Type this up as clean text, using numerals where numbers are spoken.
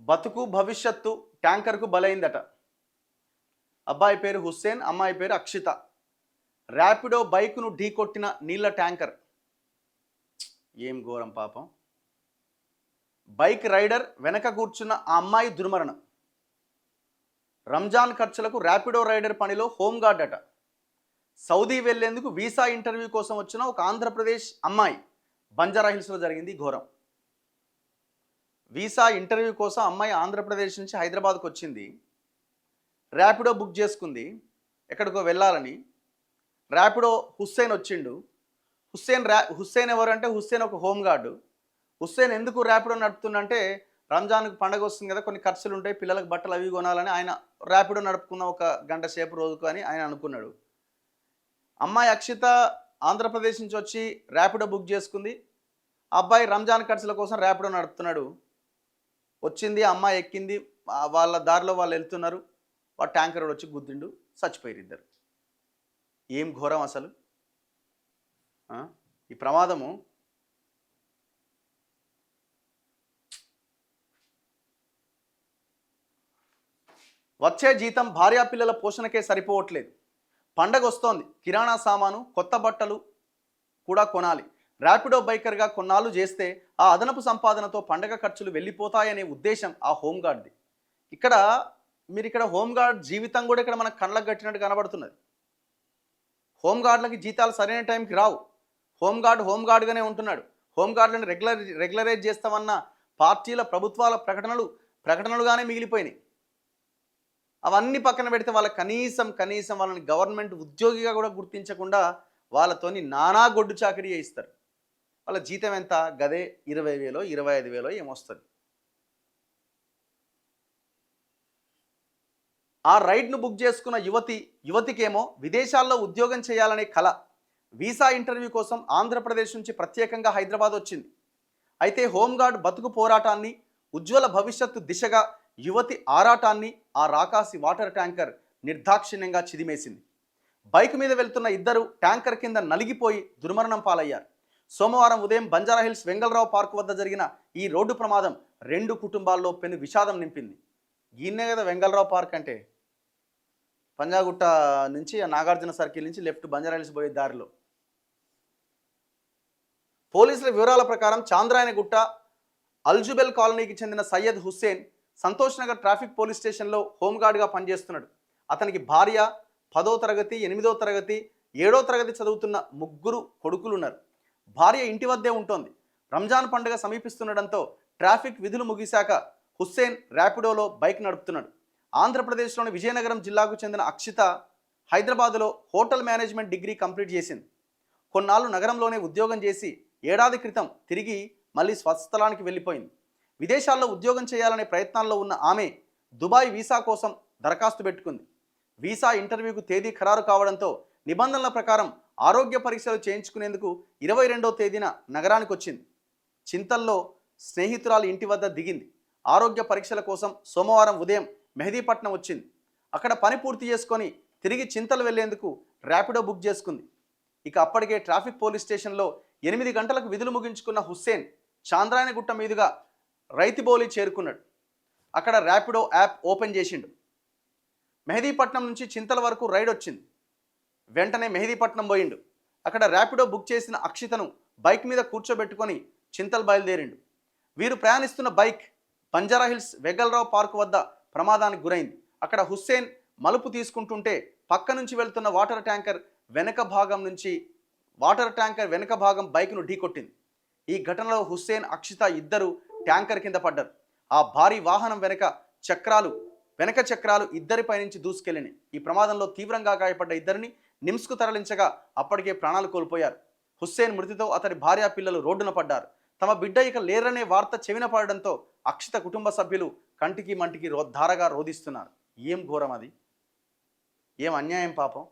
బతుకు భవిష్యత్తు ట్యాంకర్కు బలైందట. అబ్బాయి పేరు హుస్సేన్, అమ్మాయి పేరు అక్షిత. ర్యాపిడో బైకును ఢీకొట్టిన నీళ్ల ట్యాంకర్. ఏం ఘోరం పాపం. బైక్ రైడర్ వెనక కూర్చున్న ఆ అమ్మాయి దుర్మరణం. రంజాన్ ఖర్చులకు ర్యాపిడో రైడర్ పనిలో హోంగార్డ్ అట. సౌదీ వెళ్లేందుకు వీసా ఇంటర్వ్యూ కోసం వచ్చిన ఒక ఆంధ్రప్రదేశ్ అమ్మాయి. బంజారాహిల్స్లో జరిగింది ఘోరం. వీసా ఇంటర్వ్యూ కోసం అమ్మాయి ఆంధ్రప్రదేశ్ నుంచి హైదరాబాద్కు వచ్చింది. ర్యాపిడో బుక్ చేసుకుంది ఎక్కడికో వెళ్ళాలని. ర్యాపిడో హుస్సేన్ వచ్చిండు. హుస్సేన్ ఎవరంటే హుస్సేన్ ఒక హోంగార్డు. హుస్సేన్ ఎందుకు ర్యాపిడో నడుపుతుందంటే రంజాన్కి పండగ వస్తుంది కదా, కొన్ని ఖర్చులు ఉంటాయి, పిల్లలకు బట్టలు అవి కొనాలని ఆయన ర్యాపిడో నడుపుకుందాం ఒక గంట సేపు రోజుకు అని ఆయన అనుకున్నాడు. అమ్మాయి అక్షిత ఆంధ్రప్రదేశ్ నుంచి వచ్చి ర్యాపిడో బుక్ చేసుకుంది. అబ్బాయి రంజాన్ ఖర్చుల కోసం ర్యాపిడో నడుపుతున్నాడు. వచ్చింది, అమ్మాయి ఎక్కింది, వాళ్ళ దారిలో వాళ్ళు వెళ్తున్నారు. వాడు ట్యాంకర్ వచ్చి గుద్దిండు, చచ్చిపోయారు ఇద్దరు. ఏం ఘోరం అసలు ఈ ప్రమాదము. వచ్చే జీతం భార్యా పిల్లల పోషణకే సరిపోవట్లేదు. పండగ వస్తోంది, కిరాణా సామాను, కొత్త బట్టలు కూడా కొనాలి. ర్యాపిడో బైకర్గా కొన్నాళ్ళు చేస్తే ఆ అదనపు సంపాదనతో పండగ ఖర్చులు వెళ్ళిపోతాయనే ఉద్దేశం ఆ హోంగార్డ్ది. ఇక్కడ హోంగార్డ్ జీవితం కూడా ఇక్కడ మనకు కళ్ళకు కట్టినట్టు కనబడుతున్నది. హోంగార్డులకి జీతాలు సరైన టైంకి రావు. హోంగార్డ్గానే ఉంటున్నాడు. హోంగార్డులను రెగ్యులరైజ్ చేస్తామన్న పార్టీల ప్రభుత్వాల ప్రకటనలుగానే మిగిలిపోయినాయి. అవన్నీ పక్కన పెడితే వాళ్ళ కనీసం వాళ్ళని గవర్నమెంట్ ఉద్యోగిగా కూడా గుర్తించకుండా వాళ్ళతోని నానా గొడ్డు చాకరీ చేయిస్తారు. వాళ్ళ జీతం ఎంత? గదే 20,000 25,000 ఏమొస్తుంది. ఆ రైడ్ను బుక్ చేసుకున్న యువతికేమో విదేశాల్లో ఉద్యోగం చేయాలనే కల. వీసా ఇంటర్వ్యూ కోసం ఆంధ్రప్రదేశ్ నుంచి ప్రత్యేకంగా హైదరాబాద్ వచ్చింది. అయితే హోంగార్డ్ బతుకు పోరాటాన్ని, ఉజ్వల భవిష్యత్తు దిశగా యువతి ఆరాటాన్ని ఆ రాకాసి వాటర్ ట్యాంకర్ నిర్దాక్షిణ్యంగా చిదిమేసింది. బైక్ మీద వెళ్తున్న ఇద్దరు ట్యాంకర్ కింద నలిగిపోయి దుర్మరణం పాలయ్యారు. సోమవారం ఉదయం బంజారాహిల్స్ వెంగళరావు పార్క్ వద్ద జరిగిన ఈ రోడ్డు ప్రమాదం 2 కుటుంబాల్లో పెను విషాదం నింపింది. ఈయనే కదా వెంగళరావు పార్క్ అంటే, పంజాగుట్ట నుంచి నాగార్జున సర్కిల్ నుంచి లెఫ్ట్ బంజారాహిల్స్ పోయే దారిలో. పోలీసుల వివరాల ప్రకారం చాంద్రాయనగుట్ట అల్జుబెల్ కాలనీకి చెందిన సయ్యద్ హుస్సేన్ సంతోష్ నగర్ ట్రాఫిక్ పోలీస్ స్టేషన్లో హోంగార్డ్గా పనిచేస్తున్నాడు. అతనికి భార్య, 10వ తరగతి, 8వ తరగతి, 7వ తరగతి చదువుతున్న 3 కొడుకులున్నారు. భార్య ఇంటి వద్దే ఉంటోంది. రంజాన్ పండుగ సమీపిస్తుండటంతో ట్రాఫిక్ విధులు ముగిశాక హుస్సేన్ ర్యాపిడోలో బైక్ నడుపుతున్నాడు. ఆంధ్రప్రదేశ్లోని విజయనగరం జిల్లాకు చెందిన అక్షిత హైదరాబాదులో హోటల్ మేనేజ్మెంట్ డిగ్రీ కంప్లీట్ చేసింది. కొన్నాళ్ళు నగరంలోనే ఉద్యోగం చేసి ఏడాది క్రితం తిరిగి మళ్ళీ స్వస్థలానికి వెళ్ళిపోయింది. విదేశాల్లో ఉద్యోగం చేయాలనే ప్రయత్నాల్లో ఉన్న ఆమె దుబాయ్ వీసా కోసం దరఖాస్తు పెట్టుకుంది. వీసా ఇంటర్వ్యూకు తేదీ ఖరారు కావడంతో నిబంధనల ప్రకారం ఆరోగ్య పరీక్షలు చేయించుకునేందుకు 22వ తేదీన నగరానికి వచ్చింది. చింతల్లో స్నేహితురాలు ఇంటి వద్ద దిగింది. ఆరోగ్య పరీక్షల కోసం సోమవారం ఉదయం మెహదీపట్నం వచ్చింది. అక్కడ పని పూర్తి చేసుకొని తిరిగి చింతలు వెళ్లేందుకు ర్యాపిడో బుక్ చేసుకుంది. అప్పటికే ట్రాఫిక్ పోలీస్ స్టేషన్లో 8 గంటలకు విధులు ముగించుకున్న హుస్సేన్ చాంద్రాయనగుట్ట మీదుగా రైతిబోలి చేరుకున్నాడు. అక్కడ ర్యాపిడో యాప్ ఓపెన్ చేసిండు. మెహదీపట్నం నుంచి చింతల వరకు రైడ్ వచ్చింది. వెంటనే మెహదీపట్నం పోయిండు. అక్కడ ర్యాపిడో బుక్ చేసిన అక్షితను బైక్ మీద కూర్చోబెట్టుకొని చింతలు బయలుదేరిండు. వీరు ప్రయాణిస్తున్న బైక్ బంజారాహిల్స్ వెంగళరావు పార్క్ వద్ద ప్రమాదానికి గురైంది. అక్కడ హుస్సేన్ మలుపు తీసుకుంటుంటే పక్క నుంచి వెళ్తున్న వాటర్ ట్యాంకర్ వెనక భాగం బైక్ను ఢీకొట్టింది. ఈ ఘటనలో హుస్సేన్, అక్షిత ఇద్దరు ట్యాంకర్ కింద పడ్డారు. ఆ భారీ వాహనం వెనక చక్రాలు ఇద్దరిపై నుంచి దూసుకెళ్లినాయి. ఈ ప్రమాదంలో తీవ్రంగా గాయపడ్డ ఇద్దరిని నిమ్స్కు తరలించగా అప్పటికే ప్రాణాలు కోల్పోయారు. హుస్సేన్ మృతితో అతడి భార్యా పిల్లలు రోడ్డున పడ్డారు. తమ బిడ్డ ఇక లేరనే వార్త చెవిన పడడంతో అక్షిత కుటుంబ సభ్యులు కంటికి మంటికి ధారగా రోధిస్తున్నారు. ఏం ఘోరం అది, ఏం అన్యాయం పాపం.